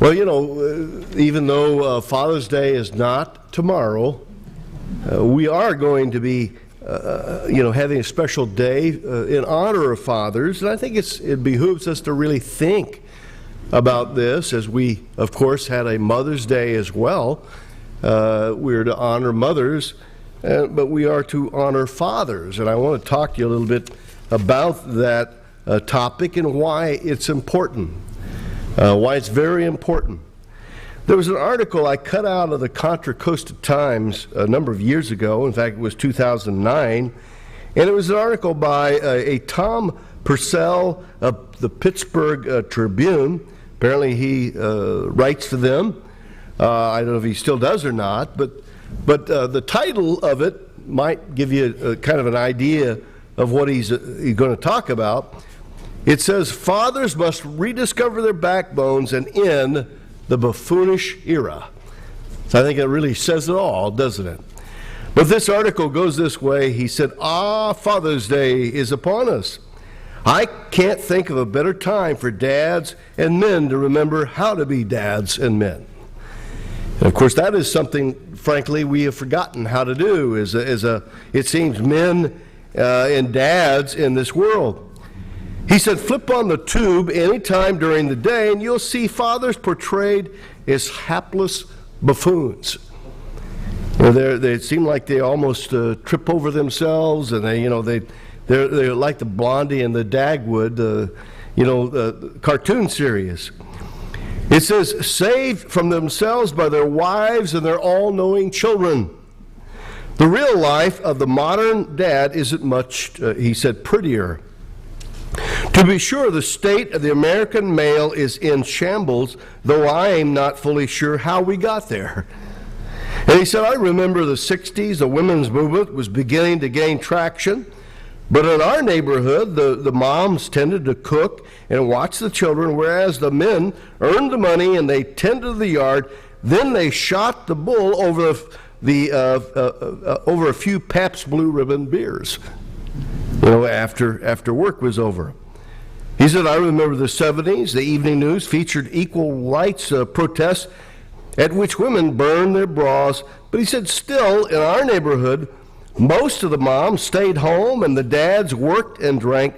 Well, even though Father's Day is not tomorrow, we are going to be, having a special day in honor of fathers. And I think it behooves us to really think about this, as we, of course, had a Mother's Day as well. We're to honor mothers, but we are to honor fathers. And I want to talk to you a little bit about that topic and why it's important. Why it's very important. There was an article I cut out of the Contra Costa Times a number of years ago. In fact, it was 2009. And it was an article by a Tom Purcell of the Pittsburgh Tribune. Apparently he writes for them. I don't know if he still does or not, but the title of it might give you kind of an idea of what he's going to talk about. It says, fathers must rediscover their backbones and end the buffoonish era. So I think it really says it all, doesn't it? But this article goes this way. He said, Father's Day is upon us. I can't think of a better time for dads and men to remember how to be dads and men. And of course, that is something, frankly, we have forgotten how to do, it seems, men and dads in this world. He said, flip on the tube anytime during the day and you'll see fathers portrayed as hapless buffoons. They seem like they almost trip over themselves, and they're like the Blondie and the Dagwood, cartoon series. It says, saved from themselves by their wives and their all-knowing children. The real life of the modern dad isn't much, he said, prettier. To be sure, the state of the American male is in shambles, though I am not fully sure how we got there. And he said, I remember the 60s, the women's movement was beginning to gain traction, but in our neighborhood, the moms tended to cook and watch the children, whereas the men earned the money and they tended the yard. Then they shot the bull over over a few Pabst Blue Ribbon beers, after work was over. He said, I remember the 70s, the evening news featured equal rights protests at which women burned their bras. But he said, still, in our neighborhood, most of the moms stayed home and the dads worked and drank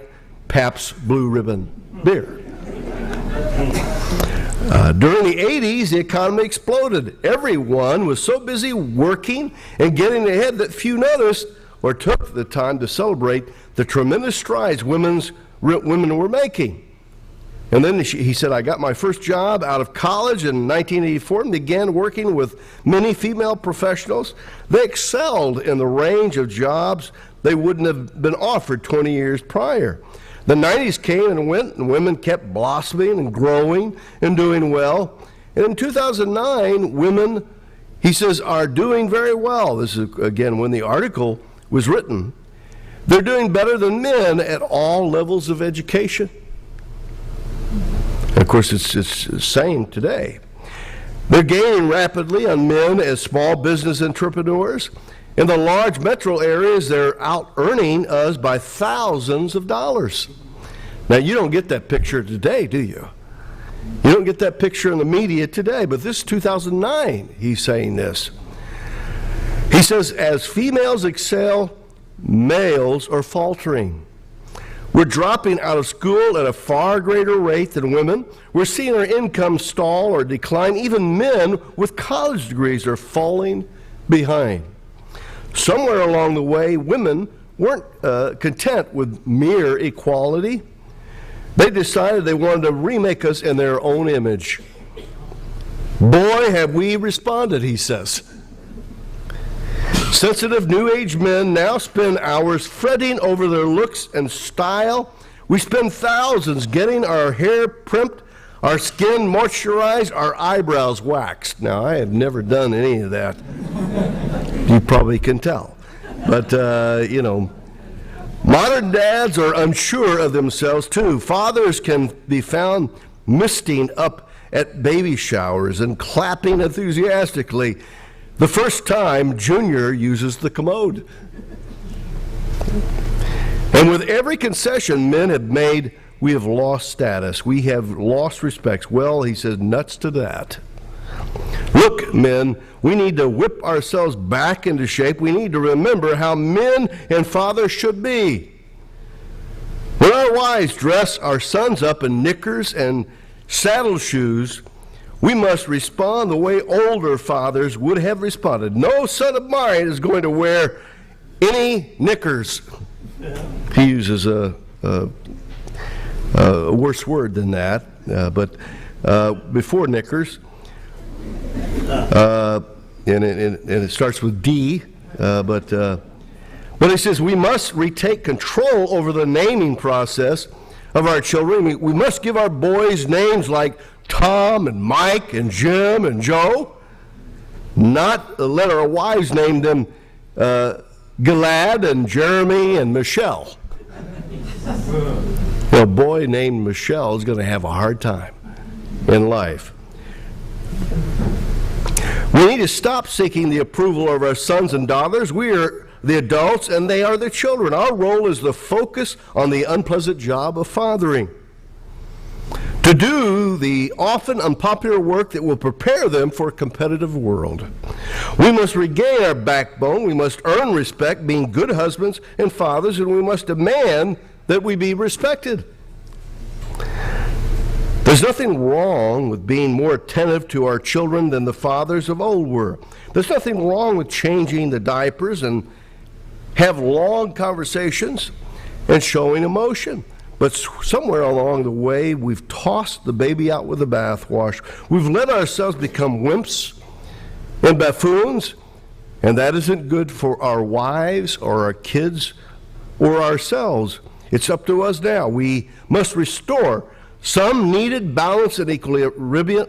Pabst Blue Ribbon beer. During the 80s, the economy exploded. Everyone was so busy working and getting ahead that few noticed or took the time to celebrate the tremendous strides women were making. And then he said, I got my first job out of college in 1984 and began working with many female professionals. They excelled in the range of jobs they wouldn't have been offered 20 years prior. The 90s came and went, and women kept blossoming and growing and doing well. And in 2009, women, he says, are doing very well. This is, again, when the article was written. They're doing better than men at all levels of education. And of course, it's the same today. They're gaining rapidly on men as small business entrepreneurs. In the large metro areas, they're out earning us by thousands of dollars. Now, you don't get that picture today, do you? You don't get that picture in the media today, but this is 2009, he's saying this. He says, as females excel, males are faltering. We're dropping out of school at a far greater rate than women. We're seeing our income stall or decline. Even men with college degrees are falling behind. Somewhere along the way, women weren't content with mere equality. They decided they wanted to remake us in their own image. Boy, have we responded, he says. Sensitive New Age men now spend hours fretting over their looks and style. We spend thousands getting our hair primped, our skin moisturized, our eyebrows waxed. Now, I have never done any of that. You probably can tell. But, modern dads are unsure of themselves, too. Fathers can be found misting up at baby showers and clapping enthusiastically the first time Junior uses the commode. And with every concession men have made, we have lost status. We have lost respect. Well, he says, nuts to that. Look, men, we need to whip ourselves back into shape. We need to remember how men and fathers should be. When our wives dress our sons up in knickers and saddle shoes, we must respond the way older fathers would have responded. No son of mine is going to wear any knickers. He uses a worse word than that, but before knickers, and it starts with D, but he says we must retake control over the naming process of our children. We must give our boys names like Tom and Mike and Jim and Joe, not let our wives name them Gilad and Jeremy and Michelle. A boy named Michelle is going to have a hard time in life. We need to stop seeking the approval of our sons and daughters. We are the adults and they are the children. Our role is to focus on the unpleasant job of fathering, to do the often unpopular work that will prepare them for a competitive world. We must regain our backbone. We must earn respect, being good husbands and fathers, and we must demand that we be respected. There's nothing wrong with being more attentive to our children than the fathers of old were. There's nothing wrong with changing the diapers and have long conversations and showing emotion. But somewhere along the way, we've tossed the baby out with the bathwash. We've let ourselves become wimps and buffoons, and that isn't good for our wives or our kids or ourselves. It's up to us now. We must restore some needed balance and equilibrium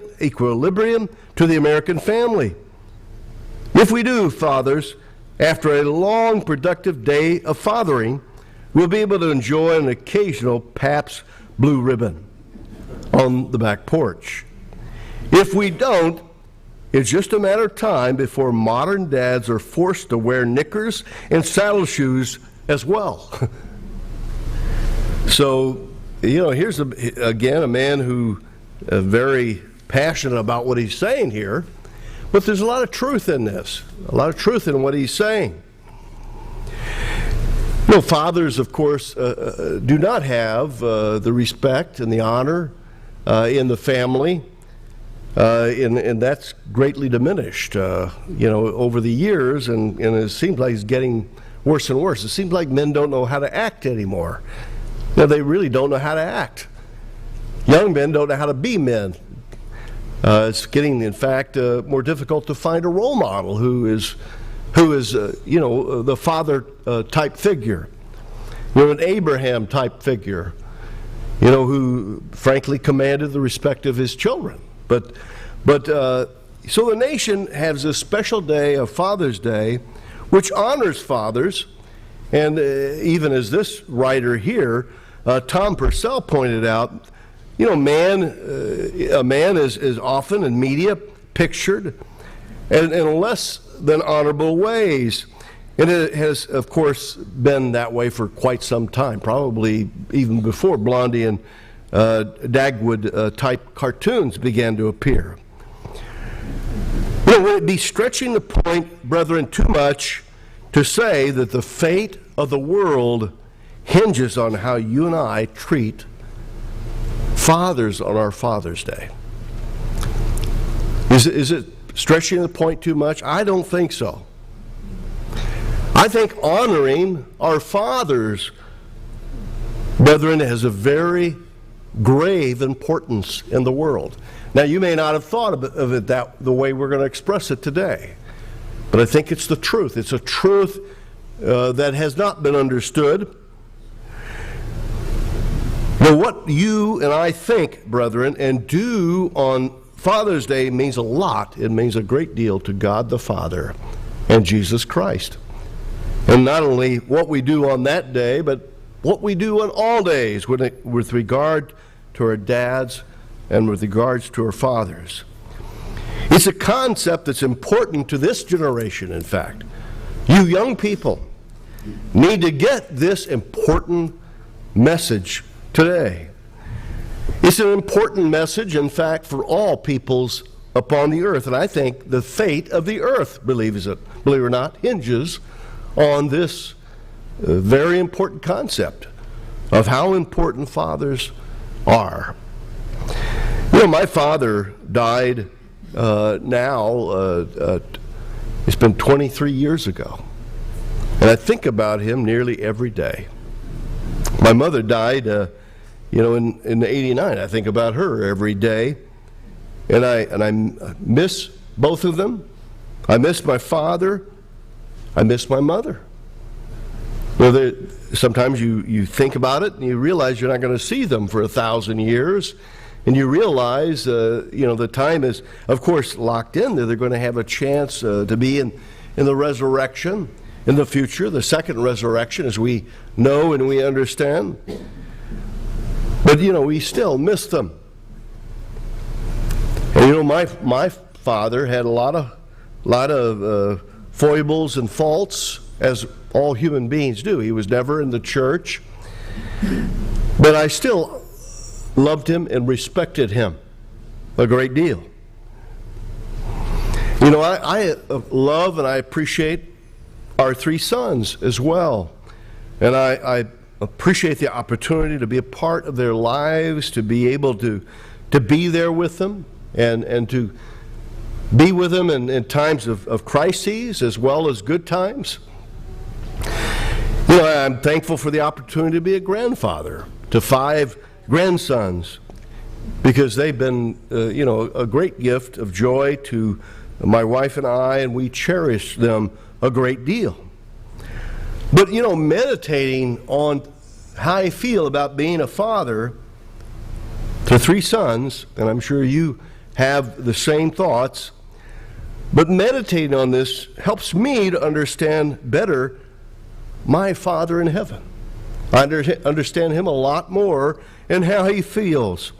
to the American family. If we do, fathers, after a long, productive day of fathering, we'll be able to enjoy an occasional Pabst Blue Ribbon on the back porch. If we don't, it's just a matter of time before modern dads are forced to wear knickers and saddle shoes as well. So, here's again a man who is very passionate about what he's saying here, but there's a lot of truth in this, a lot of truth in what he's saying. Fathers, of course, do not have the respect and the honor in the family, and that's greatly diminished, over the years, and it seems like it's getting worse and worse. It seems like men don't know how to act anymore. They really don't know how to act. Young men don't know how to be men. It's getting, in fact, more difficult to find a role model who is the father type figure, an Abraham type figure, who frankly commanded the respect of his children. But so the nation has a special day of Father's Day, which honors fathers, and even as this writer here, Tom Purcell, pointed out, a man is often in media pictured in less than honorable ways. And it has, of course, been that way for quite some time, probably even before Blondie and Dagwood type cartoons began to appear. Would it be stretching the point, brethren, too much to say that the fate of the world hinges on how you and I treat fathers on our Father's Day? Is it stretching the point too much? I don't think so. I think honoring our fathers, brethren, has a very grave importance in the world. Now, you may not have thought of it the way we're going to express it today, but I think it's the truth. It's a truth that has not been understood. Now, what you and I think, brethren, and do on Father's Day means a lot. It means a great deal to God the Father and Jesus Christ. And not only what we do on that day, but what we do on all days with regard to our dads and with regards to our fathers. It's a concept that's important to this generation, in fact. You young people need to get this important message today. It's an important message, in fact, for all peoples upon the earth. And I think the fate of the earth, believe it or not, hinges on this very important concept of how important fathers are. You know, my father died it's been 23 years ago. And I think about him nearly every day. My mother died, in '89. I think about her every day. And I miss both of them. I miss my father. I miss my mother. Well, sometimes you think about it and you realize you're not going to see them for 1,000 years. And you realize, the time is, of course, locked in. They're going to have a chance to be in the resurrection in the future, the second resurrection, as we know and we understand. But, we still miss them. And, my father had a lot of foibles and faults, as all human beings do. He was never in the church. But I still loved him and respected him a great deal. I love and I appreciate our 3 sons as well. And I appreciate the opportunity to be a part of their lives, to be able to be there with them and to be with them in times of crises as well as good times. I'm thankful for the opportunity to be a grandfather to 5 grandsons, because they've been, a great gift of joy to my wife and I, and we cherish them a great deal. But, meditating on how I feel about being a father to 3 sons, and I'm sure you have the same thoughts, but meditating on this helps me to understand better my Father in heaven. I understand him a lot more and how he feels.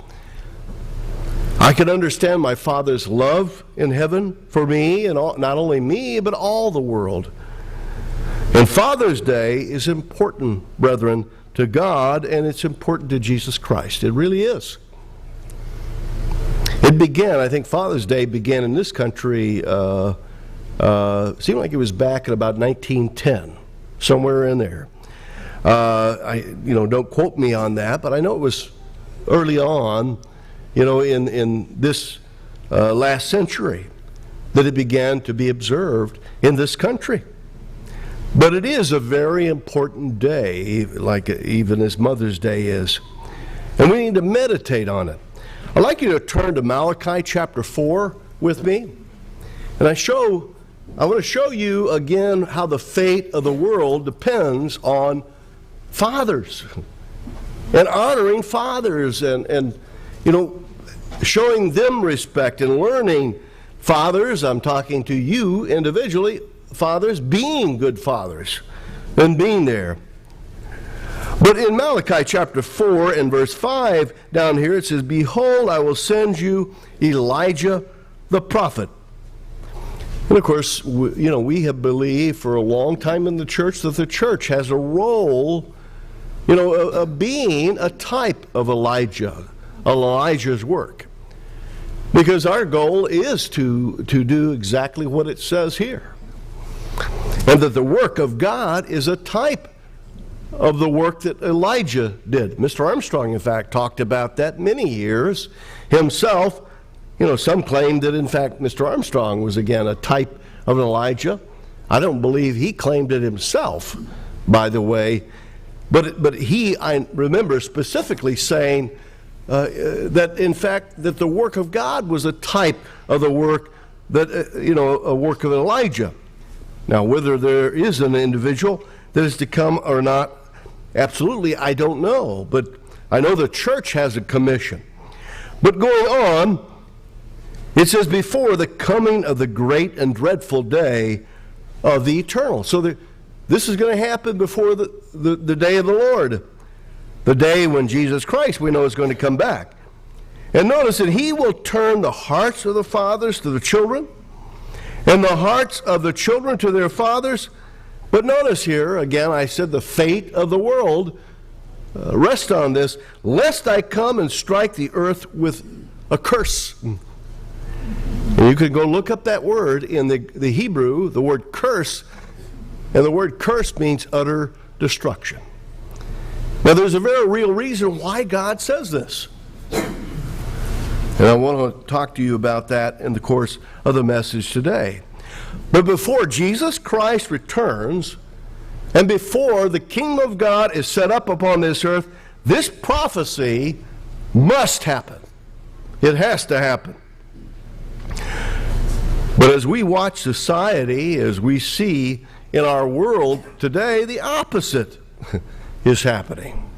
I can understand my Father's love in heaven for me, and not only me, but all the world. And Father's Day is important, brethren, to God, and it's important to Jesus Christ. It really is. I think Father's Day began in this country, seemed like it was back in about 1910, somewhere in there. Don't quote me on that, but I know it was early on, in this last century that it began to be observed in this country. But it is a very important day, like even as Mother's Day is. And we need to meditate on it. I'd like you to turn to Malachi chapter 4 with me. And I want to show you again how the fate of the world depends on fathers and honoring fathers and showing them respect and learning fathers. I'm talking to you individually, fathers, being good fathers and being there. But in Malachi chapter 4 and verse 5 down here it says, "Behold, I will send you Elijah the prophet." And of course, we have believed for a long time in the church that the church has a role, of being a type of Elijah's work. Because our goal is to do exactly what it says here. And that the work of God is a type of the work that Elijah did. Mr. Armstrong, in fact, talked about that many years himself. Some claim that, in fact, Mr. Armstrong was, again, a type of Elijah. I don't believe he claimed it himself, by the way. But I remember specifically saying that, in fact, that the work of God was a type of the work that, a work of Elijah. Now, whether there is an individual that is to come or not, absolutely, I don't know. But I know the church has a commission. But going on, it says, "Before the coming of the great and dreadful day of the eternal." So this is going to happen before the day of the Lord. The day when Jesus Christ, we know, is going to come back. And notice that he will turn the hearts of the fathers to the children, and the hearts of the children to their fathers. But notice here, again, I said the fate of the world rest on this, lest I come and strike the earth with a curse. And you could go look up that word in the Hebrew, the word curse, and the word curse means utter destruction. Now there's a very real reason why God says this. And I want to talk to you about that in the course of the message today. But before Jesus Christ returns, and before the kingdom of God is set up upon this earth, this prophecy must happen. It has to happen. But as we watch society, as we see in our world today, the opposite is happening.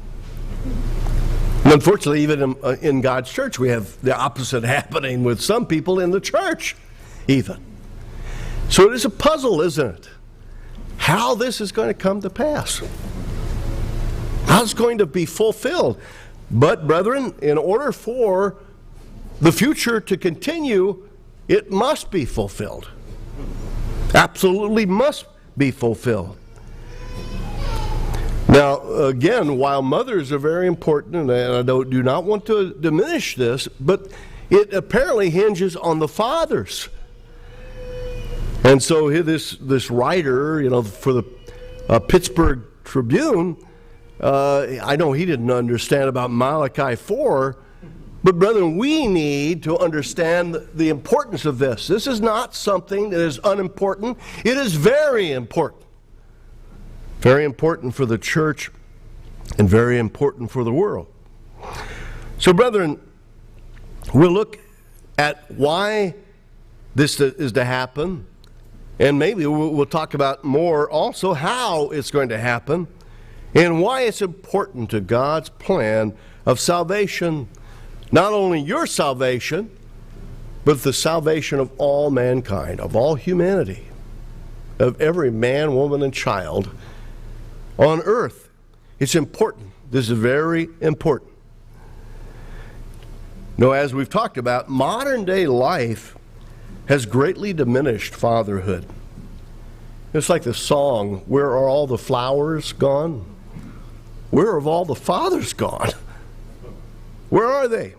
And unfortunately, even in God's church, we have the opposite happening with some people in the church, even. So it is a puzzle, isn't it? How this is going to come to pass. How it's going to be fulfilled. But, brethren, in order for the future to continue, it must be fulfilled. Absolutely must be fulfilled. Now, again, while mothers are very important, and I do not want to diminish this, but it apparently hinges on the fathers. And so here this writer, for the Pittsburgh Tribune, I know he didn't understand about Malachi 4, but brethren, we need to understand the importance of this. This is not something that is unimportant. It is very important. Very important for the church and very important for the world. So, brethren, we'll look at why this is to happen, and maybe we'll talk about more also how it's going to happen and why it's important to God's plan of salvation, not only your salvation, but the salvation of all mankind, of all humanity, of every man, woman, and child on earth. It's important. This is very important. As we've talked about, modern day life has greatly diminished fatherhood. It's like the song, "Where are all the flowers gone? Where have all the fathers gone?" Where are they?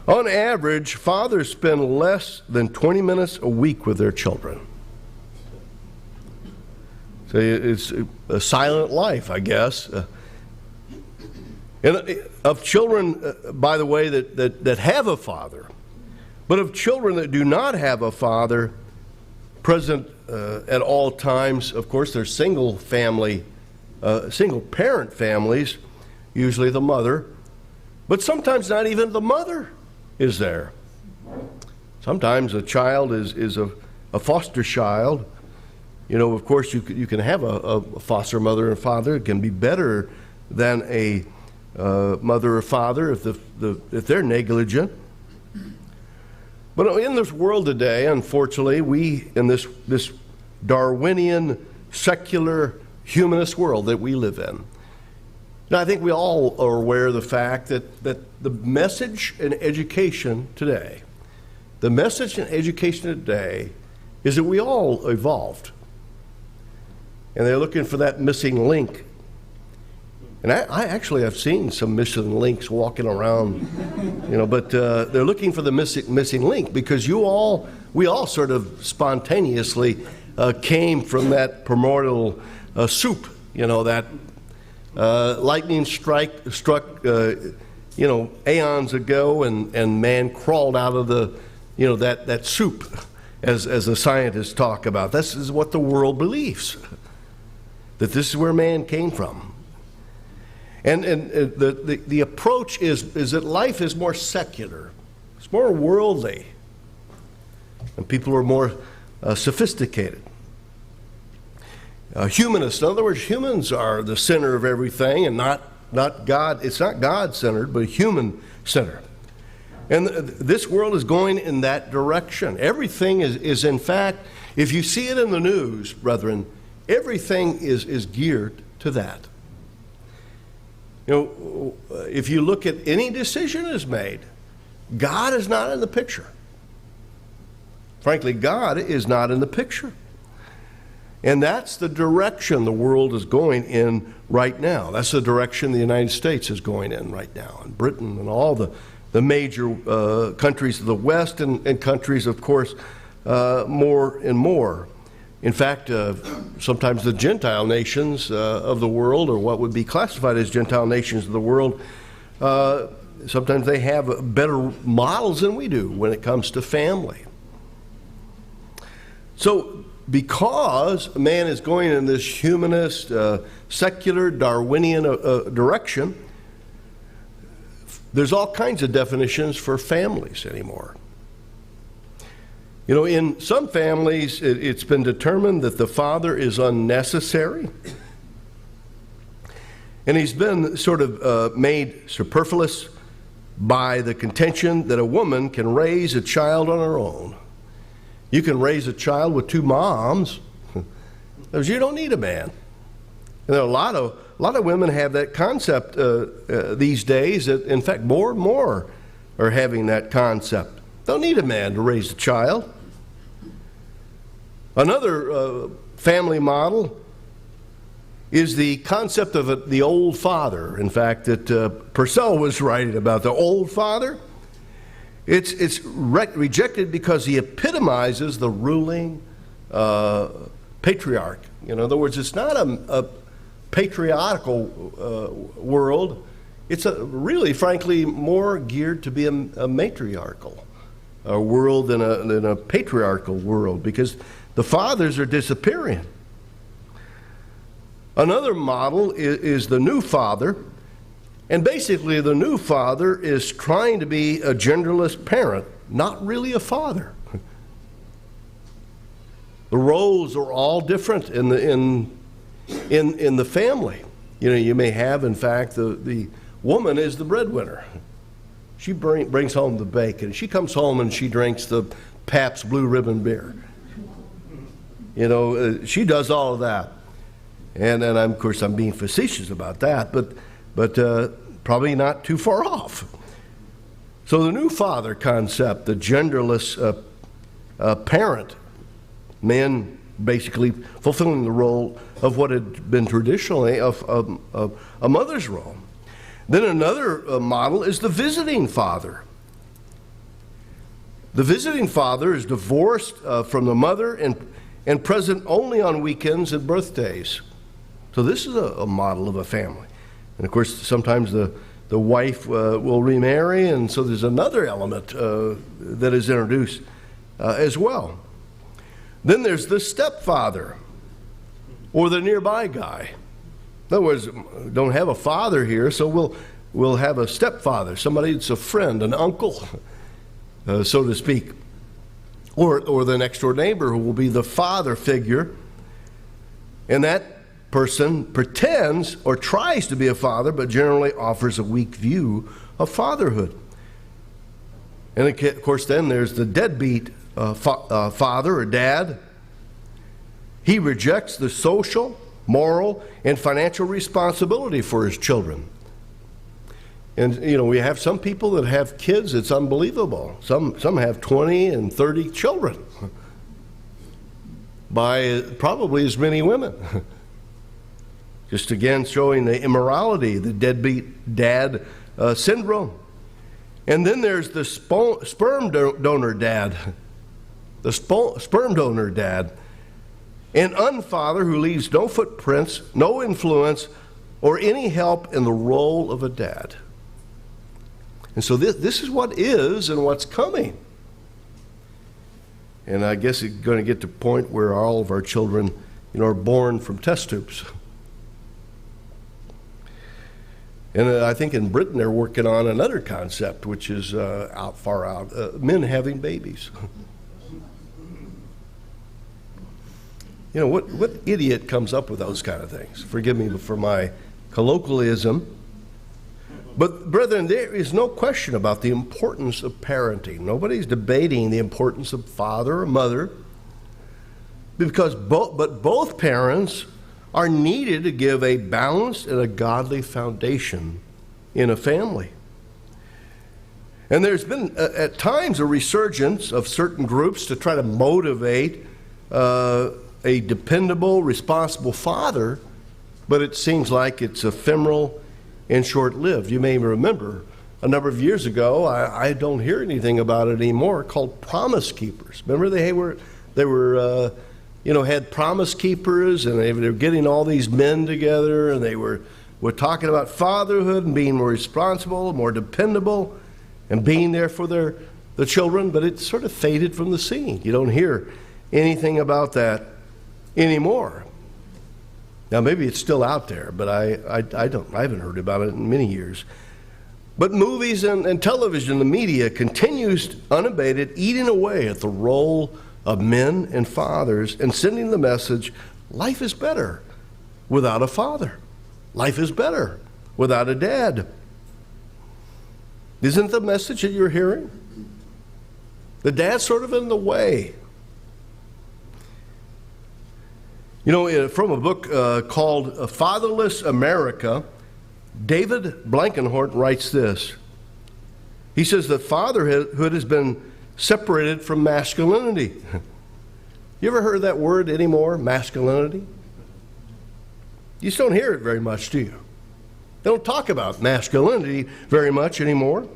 On average, fathers spend less than 20 minutes a week with their children. So it's a silent life, I guess. And of children, by the way, that have a father, but of children that do not have a father present at all times, of course, they're single parent families, usually the mother, but sometimes not even the mother is there. Sometimes a child is a foster child. Of course, you can have a foster mother and father. It can be better than a mother or father if they're negligent. But in this world today, unfortunately, we in this Darwinian, secular, humanist world that we live in, and I think we all are aware of the fact that the message in education today, is that we all evolved. And they're looking for that missing link. And I actually have seen some missing links walking around, but they're looking for the missing link because we all sort of spontaneously came from that primordial soup, that lightning struck, aeons ago, and man crawled out of that soup, as the scientists talk about. This is what the world believes, that this is where man came from. And the approach is that life is more secular. It's more worldly. And people are more sophisticated. Humanists, in other words, humans are the center of everything and not God. It's not God-centered, but human-centered. And this world is going in that direction. Everything is in fact, if you see it in the news, brethren, everything is geared to that. If you look at any decision is made, God is not in the picture. Frankly, God is not in the picture. And that's the direction the world is going in right now. That's the direction the United States is going in right now, and Britain and all the major countries of the West and countries, of course, more and more. In fact, sometimes the Gentile nations of the world, or what would be classified as Gentile nations of the world, sometimes they have better models than we do when it comes to family. So, because man is going in this humanist, secular, Darwinian direction, there's all kinds of definitions for families anymore. You know, in some families, it's been determined that the father is unnecessary, and he's been sort of made superfluous by the contention that a woman can raise a child on her own. You can raise a child with two moms, because you don't need a man. And a lot of women have that concept these days. That, in fact, more and more are having that concept. Don't need a man to raise a child. Another family model is the concept of the old father. In fact, that Purcell was writing about the old father. It's rejected because he epitomizes the ruling patriarch. In other words, it's not a patriarchal world. It's really, frankly, more geared to be a matriarchal world than a patriarchal world, because the fathers are disappearing. Another model is the new father. And basically, the new father is trying to be a genderless parent, not really a father. The roles are all different in the family. You know, you may have, in fact, the woman is the breadwinner. She brings home the bacon. She comes home and she drinks the Pabst Blue Ribbon beer. You know, she does all of that. And of course, I'm being facetious about that, but probably not too far off. So the new father concept, the genderless parent, men basically fulfilling the role of what had been traditionally of a mother's role. Then another model is the visiting father. The visiting father is divorced from the mother and present only on weekends and birthdays. So this is a model of a family. And of course, sometimes the wife will remarry, and so there's another element that is introduced as well. Then there's the stepfather, or the nearby guy. In other words, don't have a father here, so we'll have a stepfather, somebody that's a friend, an uncle, so to speak, or the next door neighbor who will be the father figure, and that person pretends or tries to be a father, but generally offers a weak view of fatherhood. And of course, then there's the deadbeat father or dad. He rejects the social, moral, and financial responsibility for his children. And, you know, we have some people that have kids, it's unbelievable. Some have 20 and 30 children by probably as many women. Just again showing the immorality, the deadbeat dad syndrome. And then there's the sperm donor dad. The sperm donor dad. An unfather who leaves no footprints, no influence, or any help in the role of a dad. And so this is what is and what's coming. And I guess it's going to get to a point where all of our children, you know, are born from test tubes. And I think in Britain they're working on another concept, which is far out, men having babies. You know, what idiot comes up with those kind of things? Forgive me for my colloquialism. But brethren, there is no question about the importance of parenting. Nobody's debating the importance of father or mother, because both parents are needed to give a balanced and a godly foundation in a family. And there's been at times a resurgence of certain groups to try to motivate a dependable, responsible father, but it seems like it's ephemeral and short-lived. You may remember a number of years ago, I don't hear anything about it anymore, called Promise Keepers. Remember they were had Promise Keepers, and they were getting all these men together, and they were talking about fatherhood and being more responsible, more dependable, and being there for the children, but it sort of faded from the scene. You don't hear anything about that anymore. Now maybe it's still out there, but I haven't heard about it in many years. But movies and television, the media continues unabated, eating away at the role of men and fathers and sending the message, life is better without a father. Life is better without a dad. Isn't the message that you're hearing? The dad's sort of in the way. You know, from a book called Fatherless America, David Blankenhorn writes this. He says that fatherhood has been separated from masculinity. You ever heard that word anymore, masculinity? You just don't hear it very much, do you? They don't talk about masculinity very much anymore.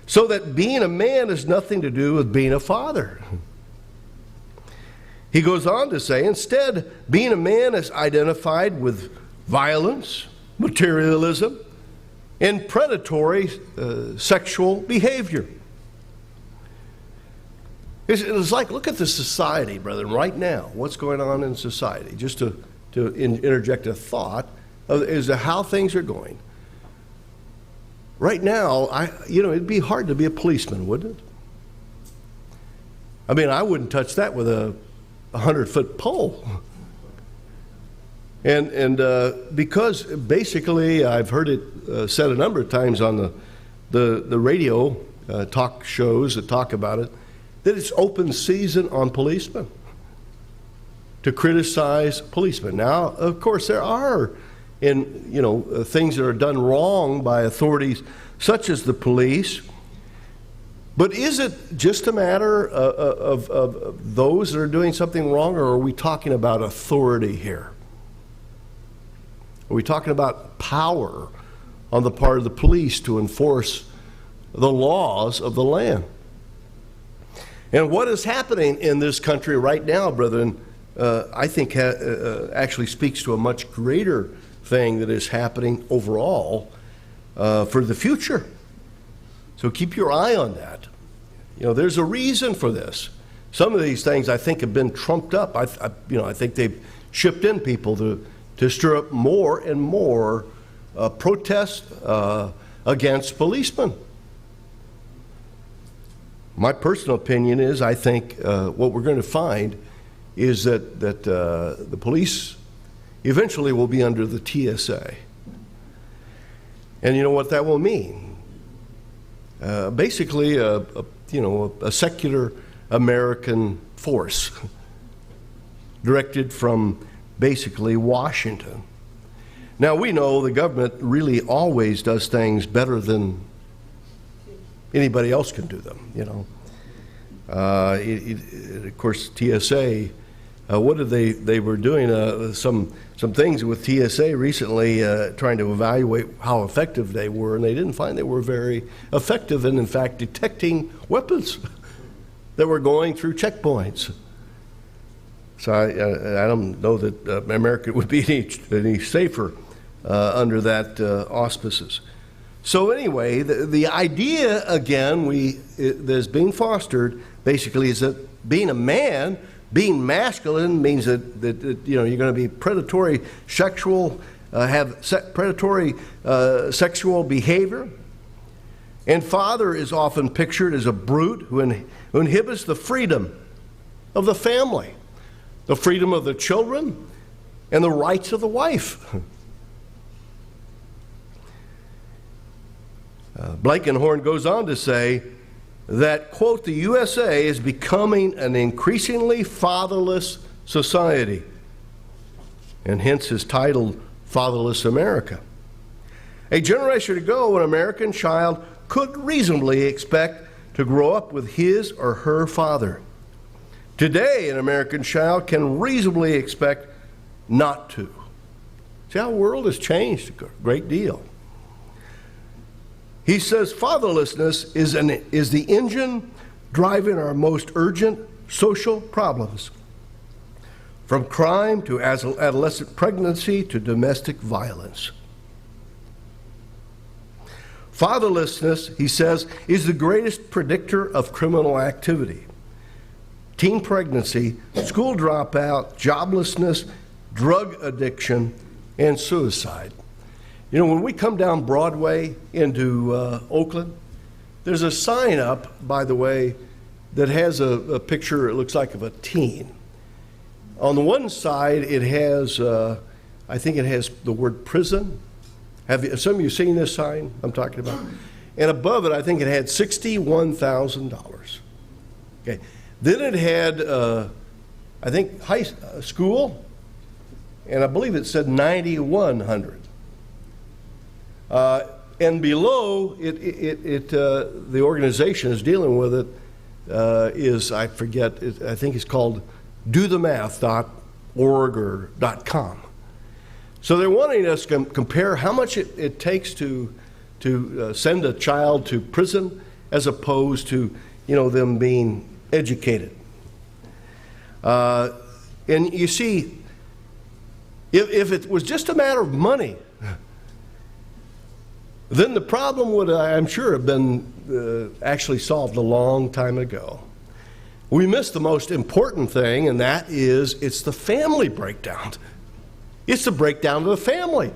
So that being a man has nothing to do with being a father. He goes on to say, instead, being a man is identified with violence, materialism, and predatory sexual behavior. It's like, look at the society, brethren, right now. What's going on in society? Just to interject a thought as to how things are going. Right now, it'd be hard to be a policeman, wouldn't it? I mean, I wouldn't touch that with a 100-foot pole. And because basically, I've heard it said a number of times on the radio talk shows that talk about it, that it's open season on policemen to criticize policemen. Now, of course, there are things that are done wrong by authorities such as the police. But is it just a matter of those that are doing something wrong, or are we talking about authority here? Are we talking about power on the part of the police to enforce the laws of the land? And what is happening in this country right now, brethren, I think actually speaks to a much greater thing that is happening overall for the future. So keep your eye on that. You know, there's a reason for this. Some of these things I think have been trumped up. I think they've shipped in people to stir up more and more protest against policemen. My personal opinion is I think what we're going to find is that the police eventually will be under the TSA. And you know what that will mean? Basically, a secular American force directed from basically Washington. Now, we know the government really always does things better than anybody else can do them, you know. Of course, TSA, what did they were doing some things with TSA recently, trying to evaluate how effective they were, and they didn't find they were very effective in fact, detecting weapons that were going through checkpoints. So I don't know that America would be any safer under that auspices. So anyway, the idea, again, that's being fostered basically is that being a man, being masculine means that you're going to be predatory sexual, predatory sexual behavior. And father is often pictured as a brute who inhibits the freedom of the family, the freedom of the children, and the rights of the wife. Blankenhorn goes on to say that, quote, the USA is becoming an increasingly fatherless society, and hence his title, Fatherless America. A generation ago, an American child could reasonably expect to grow up with his or her father. today an American child can reasonably expect not to. See how the world has changed a great deal. He says fatherlessness is the engine driving our most urgent social problems, from crime to adolescent pregnancy to domestic violence. Fatherlessness, he says, is the greatest predictor of criminal activity. Teen pregnancy, school dropout, joblessness, drug addiction, and suicide. You know, when we come down Broadway into Oakland, there's a sign up, by the way, that has a picture, it looks like, of a teen. On the one side, it has, I think it has the word prison. Have some of you seen this sign I'm talking about? And above it, I think it had $61,000. Okay. Then it had, I think, high school, and I believe it said 9,100. And below it, the organization is dealing with it is, I forget, I think it's called dothemath.org or .com. So they're wanting us to compare how much it takes to send a child to prison as opposed to, you know, them being educated. And you see, if it was just a matter of money, then the problem would, I'm sure, have been actually solved a long time ago. We missed the most important thing, and that is it's the family breakdown. It's the breakdown of the family.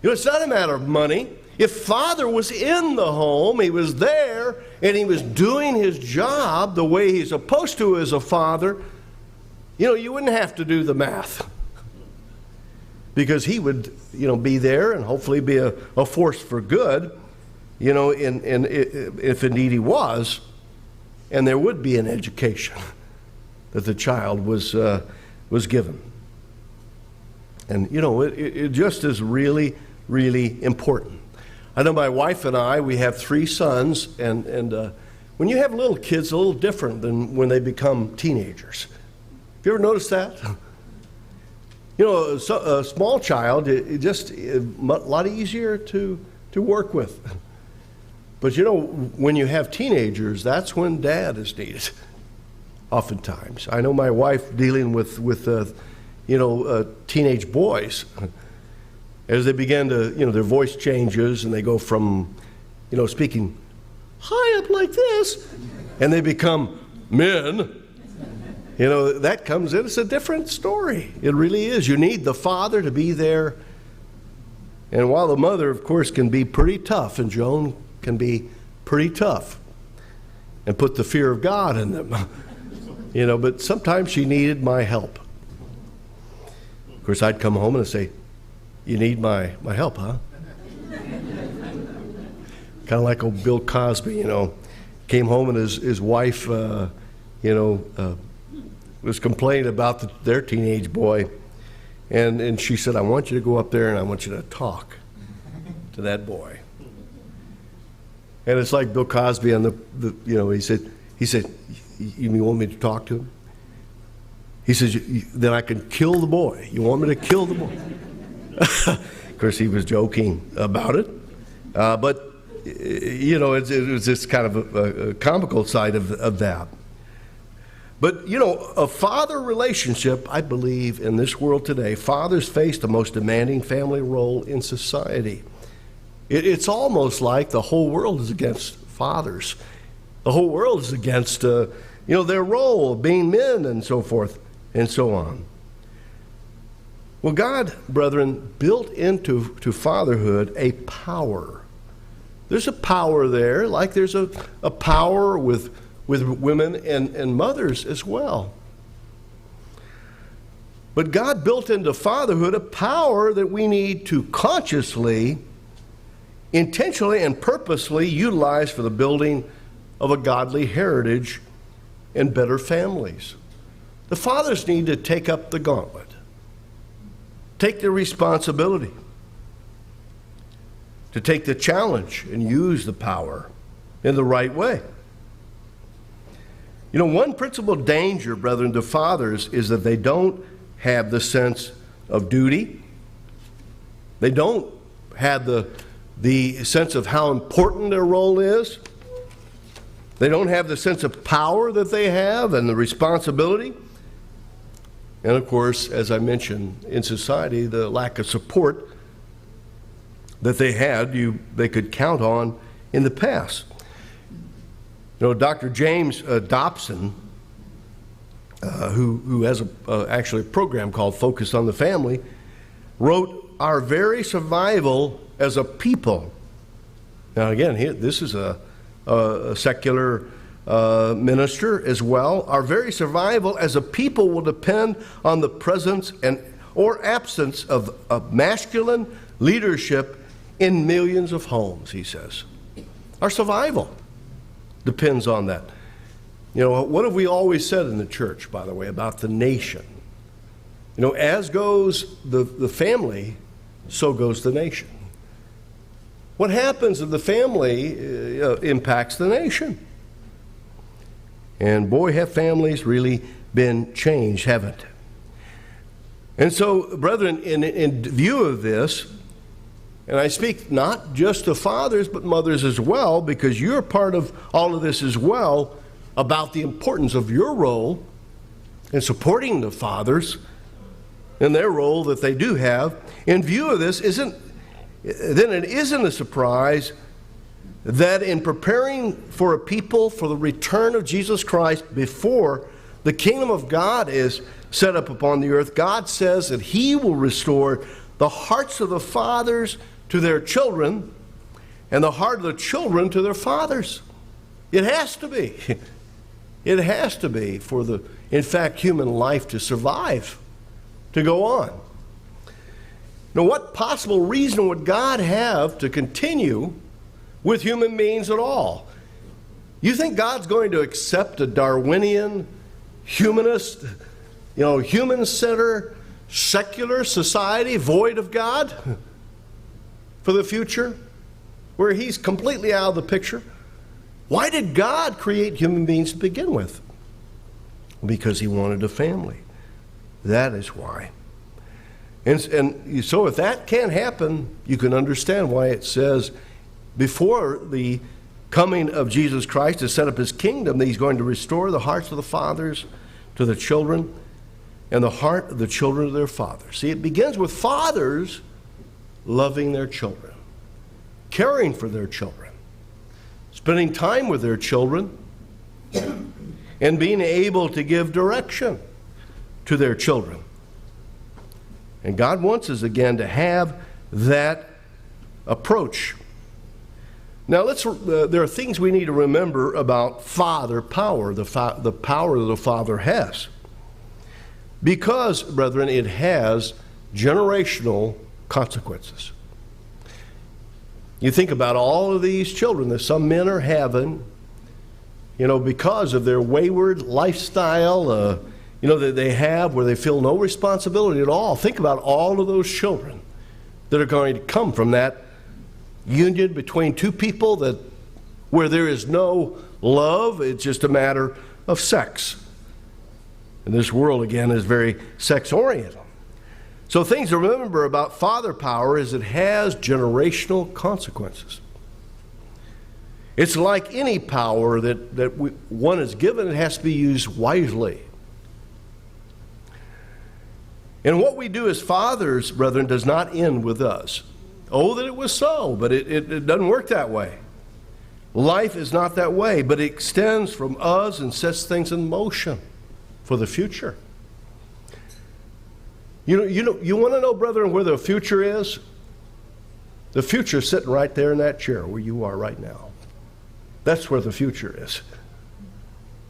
You know, it's not a matter of money. If father was in the home, he was there, and he was doing his job the way he's supposed to as a father, you know, you wouldn't have to do the math. Because he would, you know, be there and hopefully be a force for good, you know, and if indeed he was, and there would be an education that the child was given. And, you know, it just is really, really important. I know my wife and I, we have 3 sons, and when you have little kids, it's a little different than when they become teenagers. Have you ever noticed that? You know, a small child, it just a lot easier to work with. But you know, when you have teenagers, that's when dad is needed, oftentimes. I know my wife dealing with teenage boys. As they begin to, you know, their voice changes and they go from, you know, speaking high up like this, and they become men. You know, that comes in, it's a different story. It really is. You need the father to be there. And while the mother, of course, can be pretty tough, and Joan can be pretty tough and put the fear of God in them, you know, but sometimes she needed my help. Of course, I'd come home and I'd say, "You need my help, huh?" Kind of like old Bill Cosby, you know, came home and his wife, was complaining about their teenage boy, and she said, "I want you to go up there and I want you to talk to that boy." And it's like Bill Cosby on he said, "You want me to talk to him?" He says, "Then I can kill the boy. You want me to kill the boy?" Of course, he was joking about it, but you know, it was just kind of a comical side of that. But, you know, a father relationship, I believe, in this world today, fathers face the most demanding family role in society. It's almost like the whole world is against fathers. The whole world is against, their role of being men and so forth and so on. Well, God, brethren, built into fatherhood a power. There's a power there, like there's a power with women and mothers as well. But God built into fatherhood a power that we need to consciously, intentionally, and purposely utilize for the building of a godly heritage and better families. The fathers need to take up the gauntlet, take the responsibility, to take the challenge and use the power in the right way. You know, one principal danger, brethren, to fathers is that they don't have the sense of duty. They don't have the sense of how important their role is. They don't have the sense of power that they have and the responsibility. And of course, as I mentioned, in society, the lack of support that they had, they could count on in the past. You know, Dr. James Dobson, who has actually a program called Focus on the Family, wrote, "Our very survival as a people." Now again, this is a secular minister as well. "Our very survival as a people will depend on the presence or absence of masculine leadership in millions of homes," he says. Our survival depends on that. You know, what have we always said in the church, by the way, about the nation? You know, as goes the family, so goes the nation. What happens in the family impacts the nation. And boy, have families really been changed, haven't they? And so, brethren, in view of this, and I speak not just to fathers, but mothers as well, because you're part of all of this as well, about the importance of your role in supporting the fathers and their role that they do have. In view of this, then it isn't a surprise that in preparing for a people for the return of Jesus Christ before the kingdom of God is set up upon the earth, God says that He will restore the hearts of the fathers to their children and the heart of the children to their fathers. It has to be. It has to be for in fact, human life to survive, to go on. Now, what possible reason would God have to continue with human beings at all? You think God's going to accept a Darwinian, humanist, human-centered, secular society void of God for the future, where He's completely out of the picture? Why did God create human beings to begin with? Because He wanted a family. That is why. And so if that can't happen, you can understand why it says before the coming of Jesus Christ to set up His kingdom, that He's going to restore the hearts of the fathers to the children and the heart of the children to their fathers. See, it begins with fathers loving their children, caring for their children, spending time with their children, and being able to give direction to their children. And God wants us again to have that approach. Now, there are things we need to remember about father power, the power that the father has. Because, brethren, it has generational consequences. You think about all of these children that some men are having, because of their wayward lifestyle, that they have where they feel no responsibility at all. Think about all of those children that are going to come from that union between two people where there is no love, it's just a matter of sex. And this world, again, is very sex-oriented. So things to remember about father power is it has generational consequences. It's like any power that one is given, it has to be used wisely. And what we do as fathers, brethren, does not end with us. Oh, that it was so, but it doesn't work that way. Life is not that way, but it extends from us and sets things in motion for the future. You want to know, brethren, where the future is? The future is sitting right there in that chair where you are right now. That's where the future is.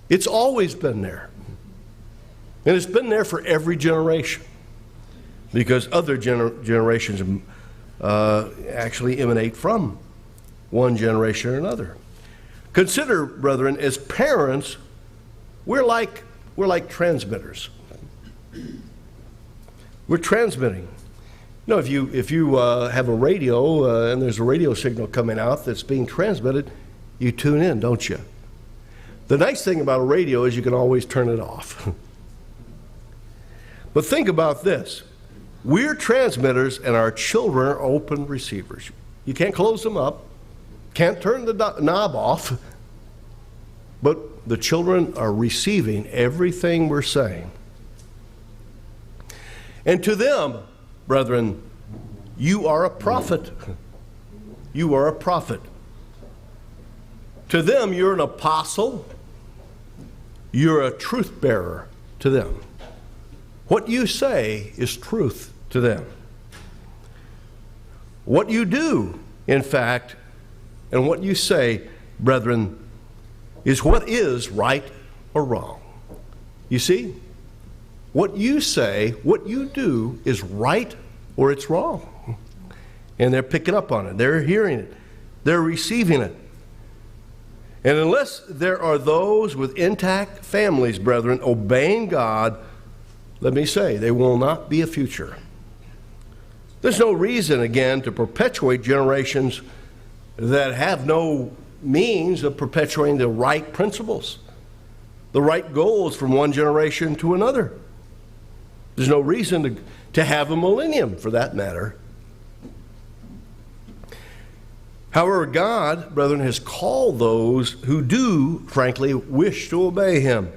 It's always been there. And it's been there for every generation, because other generations actually emanate from one generation or another. Consider, brethren, as parents, we're like transmitters. We're transmitting. If you have a radio and there's a radio signal coming out that's being transmitted, you tune in, don't you? The nice thing about a radio is you can always turn it off. But think about this. We're transmitters and our children are open receivers. You can't close them up, can't turn the knob off, but the children are receiving everything we're saying. And to them, brethren, you are a prophet. You are a prophet. To them, you're an apostle. You're a truth bearer to them. What you say is truth to them. What you do, in fact, and what you say, brethren, is what is right or wrong. You see? What you say, what you do is right or it's wrong. And they're picking up on it. They're hearing it. They're receiving it. And unless there are those with intact families, brethren, obeying God, let me say, there will not be a future. There's no reason, again, to perpetuate generations that have no means of perpetuating the right principles, the right goals from one generation to another. There's no reason to have a millennium, for that matter. However, God, brethren, has called those who do, frankly, wish to obey Him.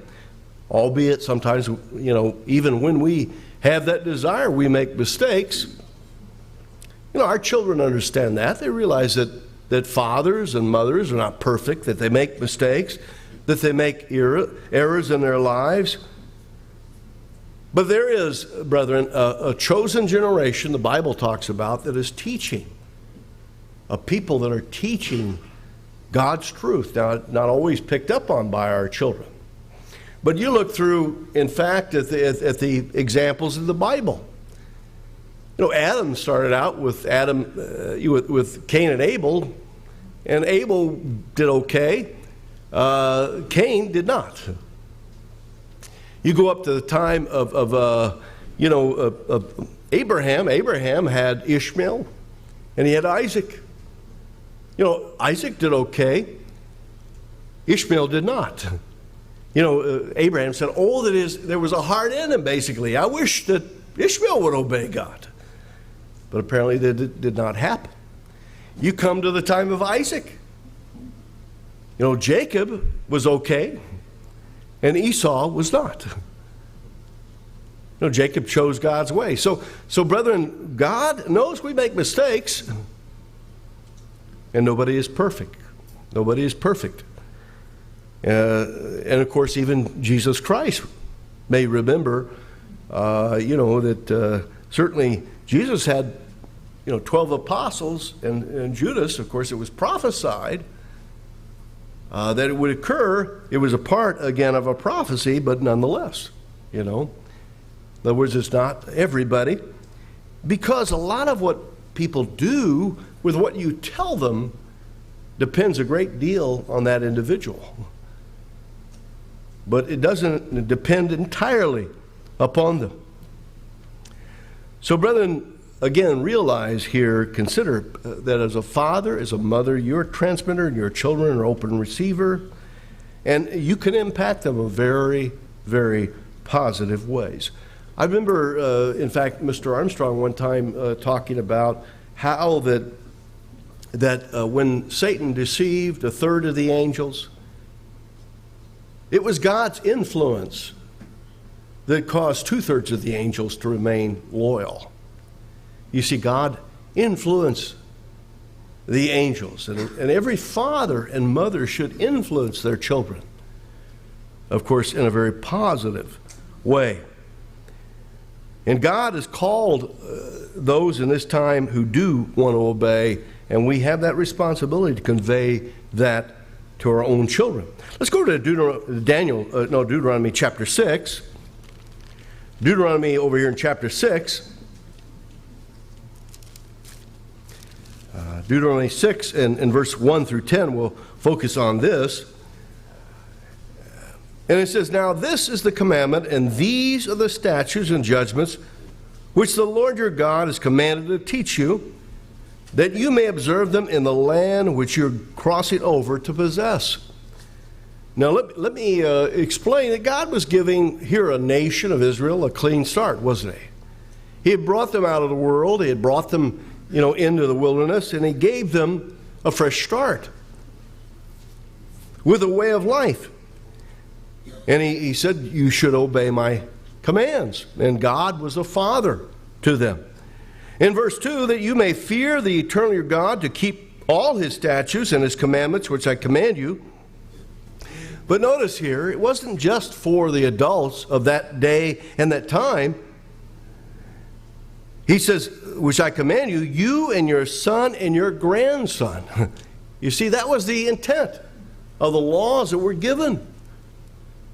Albeit sometimes, even when we have that desire, we make mistakes. Our children understand that. They realize that fathers and mothers are not perfect, that they make mistakes, that they make errors in their lives. But there is, brethren, a chosen generation the Bible talks about that is teaching, a people that are teaching God's truth. Now, not always picked up on by our children. But you look through, in fact, at the examples of the Bible. Adam started out with with Cain and Abel did okay. Cain did not. You go up to the time of Abraham. Abraham had Ishmael, and he had Isaac. Isaac did okay. Ishmael did not. Abraham said, there was a heart in him, basically. I wish that Ishmael would obey God. But apparently that did not happen. You come to the time of Isaac. Jacob was okay, and Esau was not. Jacob chose God's way. So brethren, God knows we make mistakes, and nobody is perfect. Nobody is perfect. And of course, even Jesus Christ may remember, that certainly Jesus had, 12 apostles, and Judas, of course, it was prophesied that it would occur. It was a part, again, of a prophecy, but nonetheless, In other words, it's not everybody, because a lot of what people do with what you tell them depends a great deal on that individual. But it doesn't depend entirely upon them. So, brethren, again, realize here, consider that as a father, as a mother, you're a transmitter and your children are open receiver, and you can impact them in very, very positive ways. I remember, in fact, Mr. Armstrong one time talking about how that when Satan deceived a third of the angels, it was God's influence that caused 2/3 of the angels to remain loyal. You see, God influenced the angels, and every father and mother should influence their children, of course, in a very positive way. And God has called those in this time who do want to obey, and we have that responsibility to convey that to our own children. Let's go to Deuteronomy chapter 6. Deuteronomy over here in chapter 6. Deuteronomy 6 and verse 1 through 10, we'll focus on this. And it says, "Now this is the commandment, and these are the statutes and judgments which the Lord your God has commanded to teach you, that you may observe them in the land which you're crossing over to possess, Now let me explain that God was giving here a nation of Israel a clean start, wasn't he? He had brought them out of the world. He had brought them, into the wilderness, and he gave them a fresh start with a way of life. And he said, you should obey my commands. And God was a father to them. In verse 2, that you may fear the eternal your God, to keep all his statutes and his commandments, which I command you. But notice here, it wasn't just for the adults of that day and that time. He says, which I command you, you and your son and your grandson. You see, that was the intent of the laws that were given,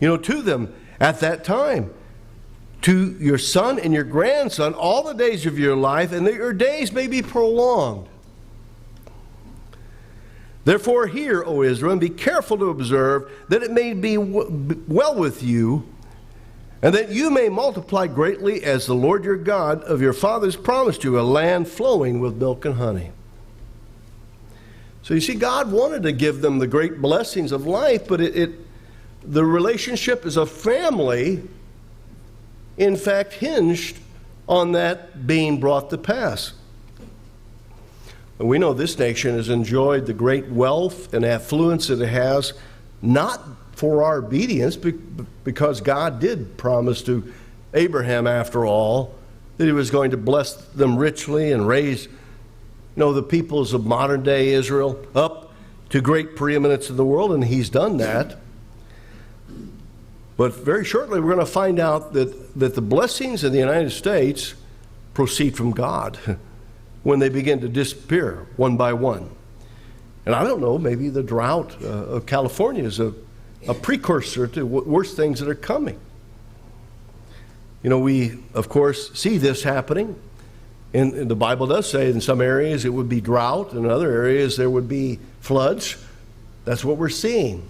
to them at that time. To your son and your grandson, all the days of your life, and that your days may be prolonged. Therefore, hear, O Israel, and be careful to observe, that it may be well with you, and that you may multiply greatly, as the Lord your God of your fathers promised you, a land flowing with milk and honey. So you see, God wanted to give them the great blessings of life, but the relationship as a family, in fact, hinged on that being brought to pass. And we know this nation has enjoyed the great wealth and affluence that it has, not for our obedience, because God did promise to Abraham, after all, that he was going to bless them richly and raise, the peoples of modern day Israel up to great preeminence in the world, and he's done that. But very shortly we're going to find out that the blessings in the United States proceed from God when they begin to disappear one by one. And I don't know, maybe the drought of California is a precursor to worse things that are coming. We, of course, see this happening. And the Bible does say in some areas it would be drought, in other areas there would be floods. That's what we're seeing.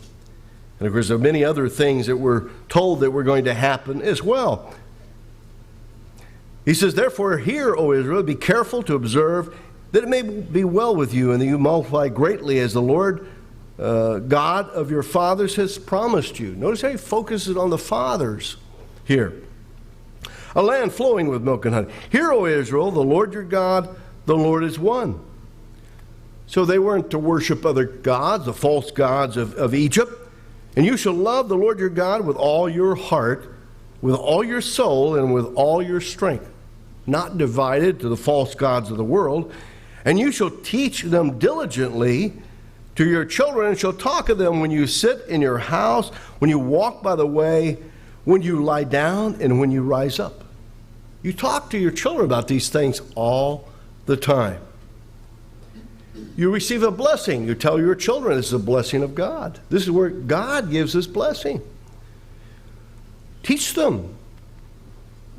And of course, there are many other things that we're told that were going to happen as well. He says, therefore, hear, O Israel, be careful to observe, that it may be well with you, and that you multiply greatly, as the Lord God of your fathers has promised you. Notice how he focuses on the fathers here. A land flowing with milk and honey. Hear, O Israel, the Lord your God, the Lord is one. So they weren't to worship other gods, the false gods of Egypt. And you shall love the Lord your God with all your heart, with all your soul, and with all your strength, not divided to the false gods of the world. And you shall teach them diligently to your children, and shall talk of them when you sit in your house, when you walk by the way, when you lie down, and when you rise up. You talk to your children about these things all the time. You receive a blessing. You tell your children this is a blessing of God. This is where God gives us blessing. Teach them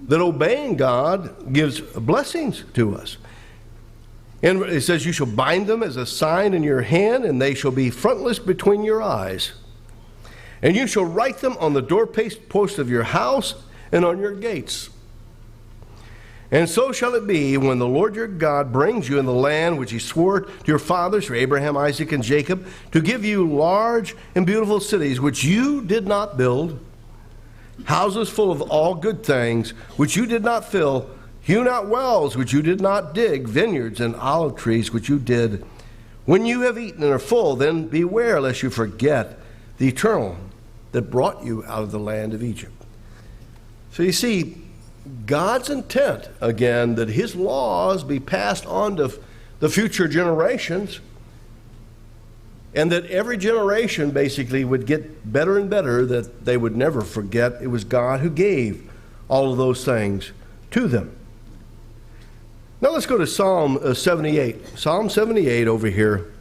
that obeying God gives blessings to us. And it says, you shall bind them as a sign in your hand, and they shall be frontless between your eyes. And you shall write them on the doorpost of your house and on your gates. And so shall it be when the Lord your God brings you in the land which he swore to your fathers, to Abraham, Isaac, and Jacob, to give you large and beautiful cities which you did not build, houses full of all good things which you did not fill, hew not wells which you did not dig, vineyards and olive trees which you did. When you have eaten and are full, then beware lest you forget the Eternal that brought you out of the land of Egypt. So you see, God's intent, again, that his laws be passed on to the future generations, and that every generation basically would get better and better, that they would never forget it was God who gave all of those things to them. Now let's go to Psalm 78. Psalm 78 over here.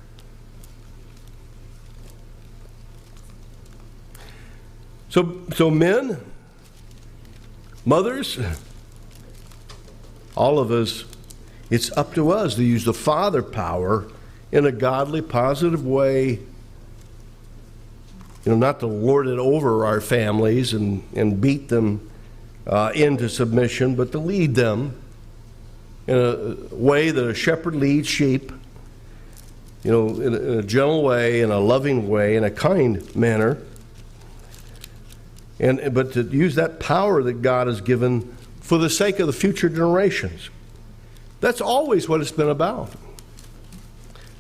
So men, mothers, all of us, it's up to us to use the father power in a godly, positive way. Not to lord it over our families and beat them into submission, but to lead them in a way that a shepherd leads sheep, in a gentle way, in a loving way, in a kind manner. but to use that power that God has given for the sake of the future generations. That's always what it's been about.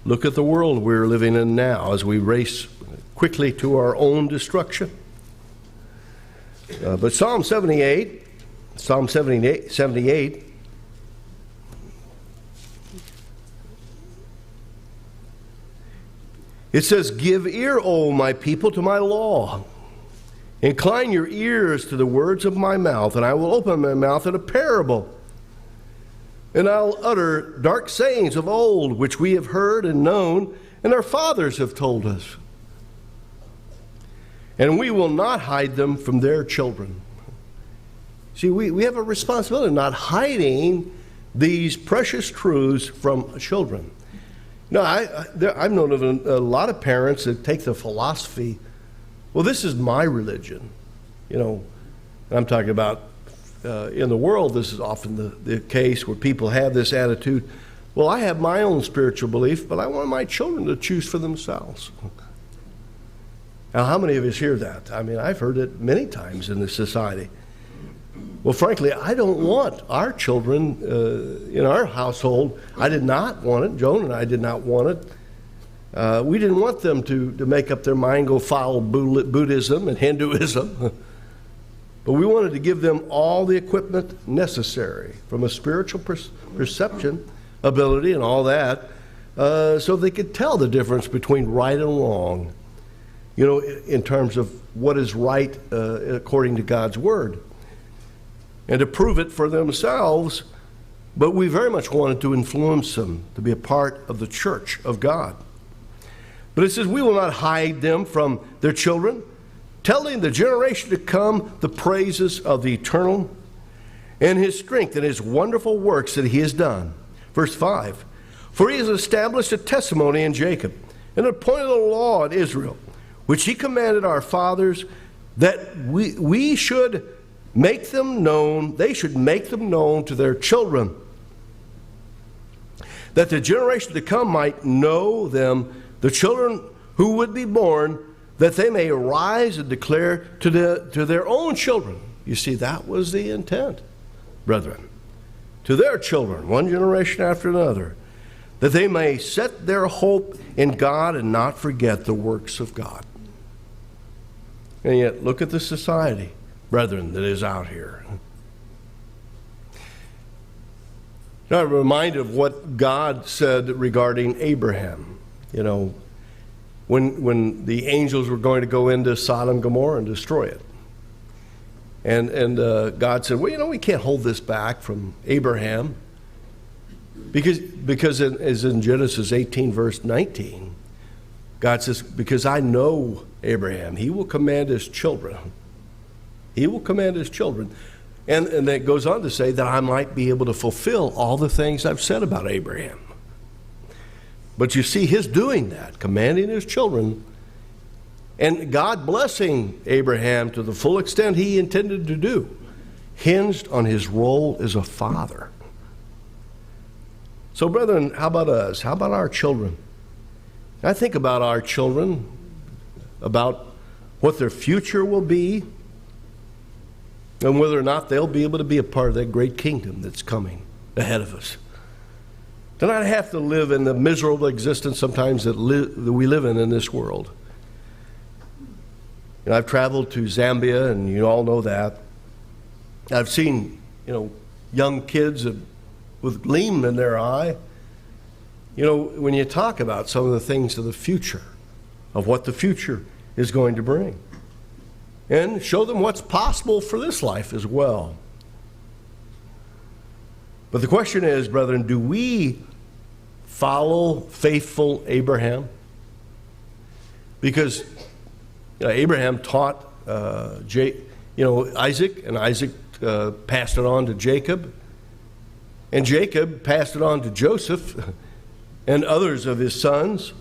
Look at the world we're living in now as we race quickly to our own destruction. But Psalm 78, it says, "Give ear, O my people, to my law. Incline your ears to the words of my mouth, and I will open my mouth in a parable. And I'll utter dark sayings of old, which we have heard and known, and our fathers have told us. And we will not hide them from their children." See, we have a responsibility of not hiding these precious truths from children. No, I've known of a lot of parents that take the philosophy, well, this is my religion. I'm talking about in the world, this is often the case where people have this attitude, well, I have my own spiritual belief, but I want my children to choose for themselves. Now, how many of us hear that? I mean, I've heard it many times in this society. Well, frankly, I don't want our children in our household. I did not want it. Joan and I did not want it. We didn't want them to make up their mind, go follow Buddhism and Hinduism. But we wanted to give them all the equipment necessary from a spiritual perception, ability, and all that, so they could tell the difference between right and wrong, in terms of what is right according to God's Word, and to prove it for themselves. But we very much wanted to influence them to be a part of the church of God. But it says, we will not hide them from their children, telling the generation to come the praises of the eternal and his strength and his wonderful works that he has done. Verse 5, "For he has established a testimony in Jacob and appointed a law in Israel, which he commanded our fathers, that we should make them known, they should make them known to their children, that the generation to come might know them, the children who would be born, that they may arise and declare to their own children." You see, that was the intent, brethren. To their children, one generation after another, that they may set their hope in God and not forget the works of God. And yet, look at the society, brethren, that is out here. Now, I'm reminded of what God said regarding Abraham. When the angels were going to go into Sodom and Gomorrah and destroy it. And God said, well, we can't hold this back from Abraham. Because as in Genesis 18, verse 19, God says, because I know Abraham, he will command his children. He will command his children. And it goes on to say that I might be able to fulfill all the things I've said about Abraham. But you see his doing that, commanding his children, and God blessing Abraham to the full extent he intended to do, hinged on his role as a father. So, brethren, how about us? How about our children? I think about our children, about what their future will be, and whether or not they'll be able to be a part of that great kingdom that's coming ahead of us. To not have to live in the miserable existence sometimes that we live in this world. I've traveled to Zambia, and you all know that. I've seen, young kids with gleam in their eye. When you talk about some of the things of the future, of what the future is going to bring, and show them what's possible for this life as well. But the question is, brethren, do we follow faithful Abraham? Because Abraham taught Isaac, and Isaac passed it on to Jacob, and Jacob passed it on to Joseph and others of his sons.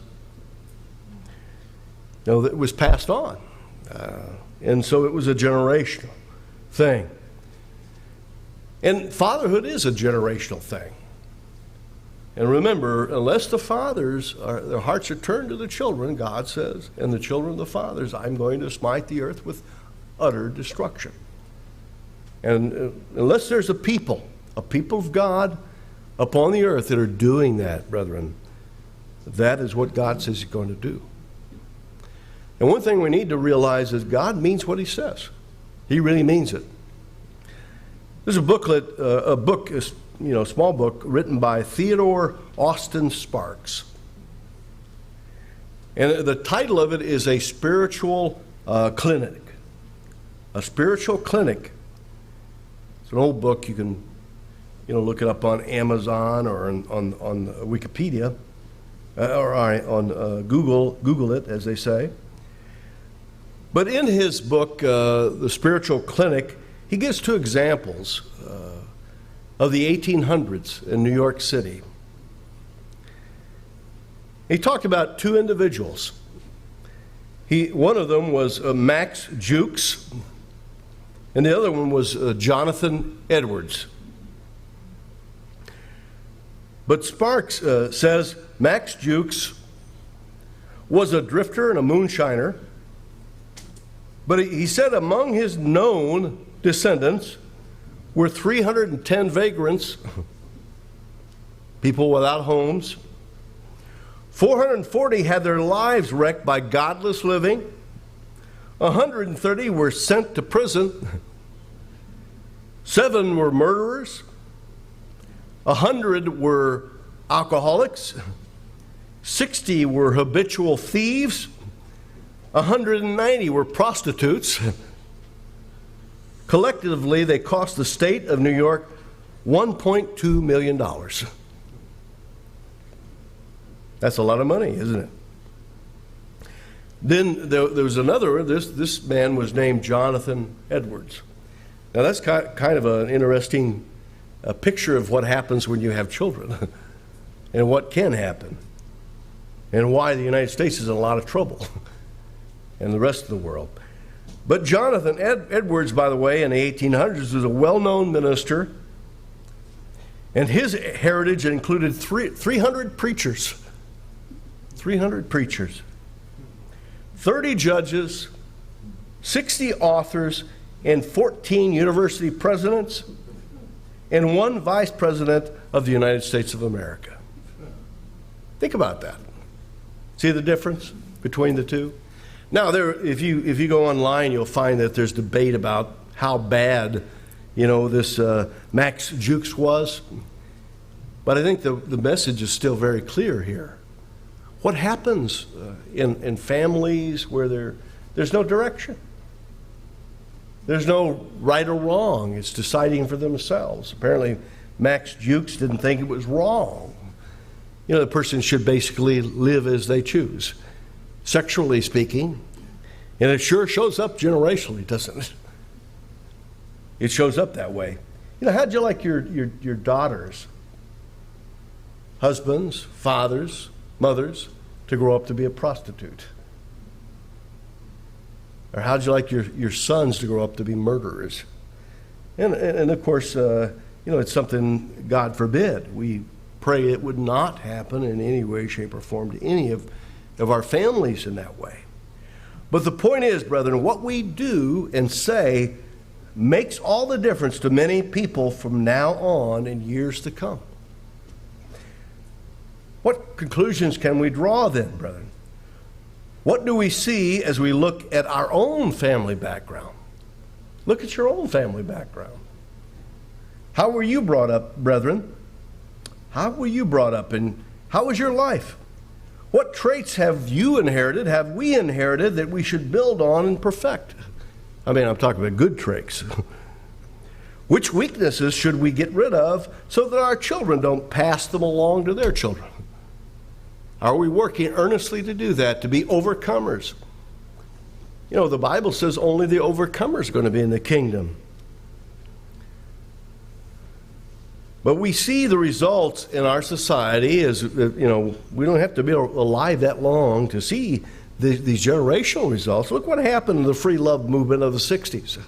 That was passed on. And so it was a generational thing. And fatherhood is a generational thing. And remember, unless the fathers, their hearts are turned to the children, God says, and the children of the fathers, I'm going to smite the earth with utter destruction. And unless there's a people of God upon the earth that are doing that, brethren, that is what God says he's going to do. And one thing we need to realize is God means what he says. He really means it. There's a small book written by Theodore Austin Sparks. And the title of it is A Spiritual Clinic. A Spiritual Clinic. It's an old book. You can look it up on Amazon or on Wikipedia or on Google it, as they say. But in his book, The Spiritual Clinic, he gives two examples of the 1800s in New York City. He talked about two individuals. One of them was Max Jukes, and the other one was Jonathan Edwards. But Sparks says Max Jukes was a drifter and a moonshiner, but he said among his known descendants were 310 vagrants, people without homes. 440 had their lives wrecked by godless living. 130 were sent to prison. 7 were murderers. 100 were alcoholics. 60 were habitual thieves. 190 were prostitutes. Collectively, they cost the state of New York $1.2 million. That's a lot of money, isn't it? Then there was another. This man was named Jonathan Edwards. Now that's kind of an interesting picture of what happens when you have children and what can happen and why the United States is in a lot of trouble and the rest of the world. But Jonathan Edwards, by the way, in the 1800s was a well-known minister, and his heritage included 300 preachers. 300 preachers, 30 judges, 60 authors, and 14 university presidents, and 1 vice president of the United States of America. Think about that. See the difference between the two? Now, if you go online, you'll find that there's debate about how bad, this Max Jukes was. But I think the message is still very clear here. What happens in families where there's no direction? There's no right or wrong. It's deciding for themselves. Apparently, Max Jukes didn't think it was wrong. The person should basically live as they choose, sexually speaking. And it sure shows up generationally, doesn't it? It shows up that way. How'd you like your daughters, husbands, fathers, mothers, to grow up to be a prostitute? Or how'd you like your sons to grow up to be murderers? And of course, it's something, God forbid, we pray it would not happen in any way, shape, or form to any of our families in that way. But the point is, brethren, what we do and say makes all the difference to many people from now on and years to come. What conclusions can we draw then, brethren? What do we see as we look at our own family background? Look at your own family background. How were you brought up, brethren? How were you brought up, and how was your life? What traits have you inherited, have we inherited, that we should build on and perfect? I'm talking about good traits. Which weaknesses should we get rid of so that our children don't pass them along to their children? Are we working earnestly to do that, to be overcomers? The Bible says only the overcomer is going to be in the kingdom. But we see the results in our society as, we don't have to be alive that long to see these generational results. Look what happened to the free love movement of the 60s.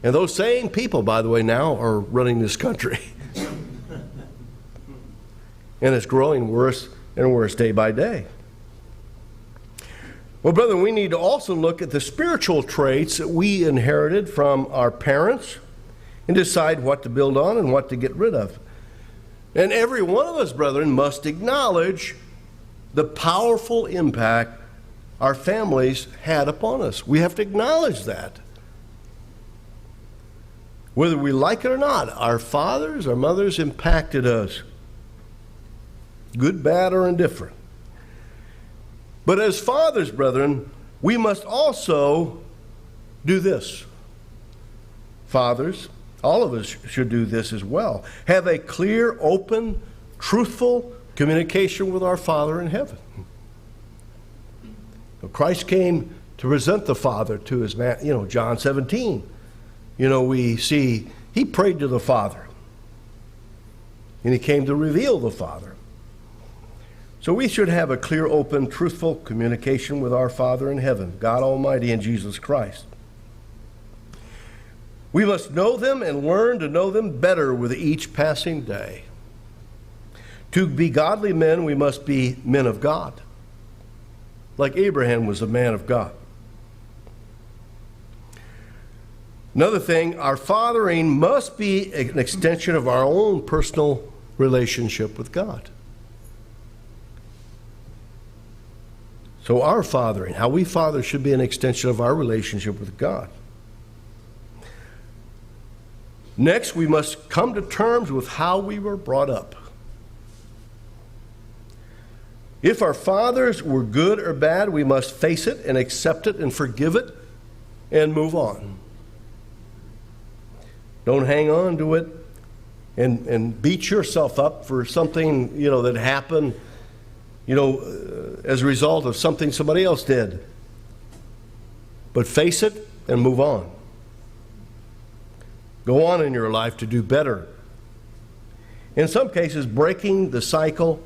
And those same people, by the way, now are running this country. And it's growing worse and worse day by day. Well, brother, we need to also look at the spiritual traits that we inherited from our parents and decide what to build on and what to get rid of. And every one of us, brethren, must acknowledge the powerful impact our families had upon us. We have to acknowledge that. Whether we like it or not, our fathers, our mothers impacted us. Good, bad, or indifferent. But as fathers, brethren, we must also do this. Fathers, all of us should do this as well. Have a clear, open, truthful communication with our Father in heaven. Christ came to present the Father to his man, John 17. We see he prayed to the Father. And he came to reveal the Father. So we should have a clear, open, truthful communication with our Father in heaven, God Almighty and Jesus Christ. We must know them and learn to know them better with each passing day. To be godly men, we must be men of God, like Abraham was a man of God. Another thing, our fathering must be an extension of our own personal relationship with God. So our fathering, how we father, should be an extension of our relationship with God. Next, we must come to terms with how we were brought up. If our fathers were good or bad, we must face it and accept it and forgive it and move on. Don't hang on to it and beat yourself up for something, that happened, as a result of something somebody else did. But face it and move on. Go on in your life to do better. In some cases, breaking the cycle,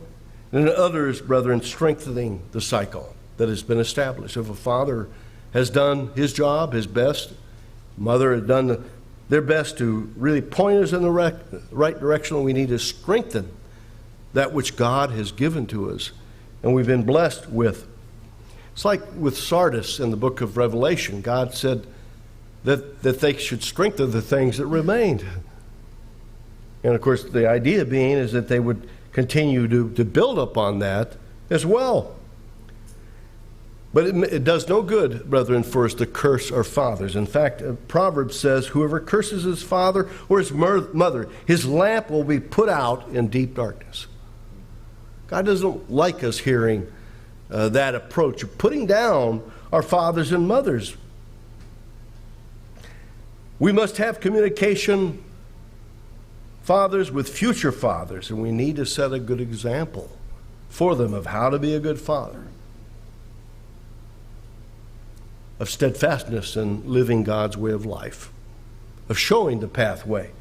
and in others, brethren, strengthening the cycle that has been established. If a father has done his job, his best, mother has done their best to really point us in the right direction, we need to strengthen that which God has given to us and we've been blessed with. It's like with Sardis in the book of Revelation. God said that they should strengthen the things that remained. And of course, the idea being is that they would continue to build upon that as well. But it does no good, brethren, for us to curse our fathers. In fact, Proverbs says, whoever curses his father or his mother, his lamp will be put out in deep darkness. God doesn't like us hearing that approach of putting down our fathers and mothers. We must have communication, fathers, with future fathers, and we need to set a good example for them of how to be a good father, of steadfastness in living God's way of life, of showing the pathway,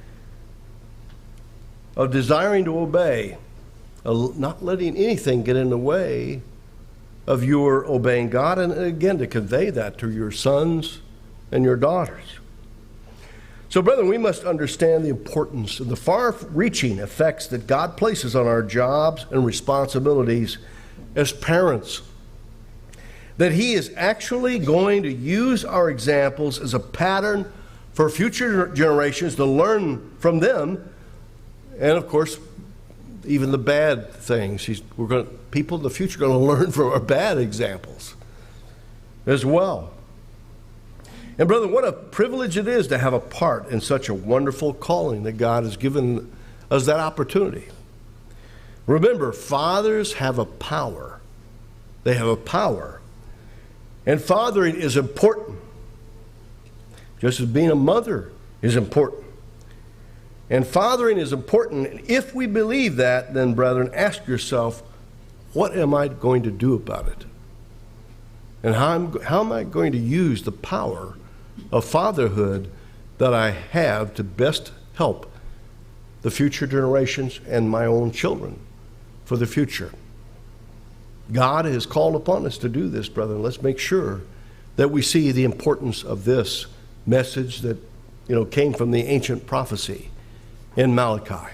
of desiring to obey, of not letting anything get in the way of your obeying God, and again, to convey that to your sons and your daughters. So, brethren, we must understand the importance of the far-reaching effects that God places on our jobs and responsibilities as parents. That He is actually going to use our examples as a pattern for future generations to learn from them, and of course, even the bad things. People in the future are going to learn from our bad examples as well. And brother, what a privilege it is to have a part in such a wonderful calling that God has given us that opportunity. Remember, fathers have a power. They have a power. And fathering is important, just as being a mother is important. And fathering is important. And if we believe that, then, brethren, ask yourself, what am I going to do about it? And how am I going to use the power of fatherhood that I have to best help the future generations and my own children for the future? God has called upon us to do this, brethren. Let's make sure that we see the importance of this message that came from the ancient prophecy in Malachi.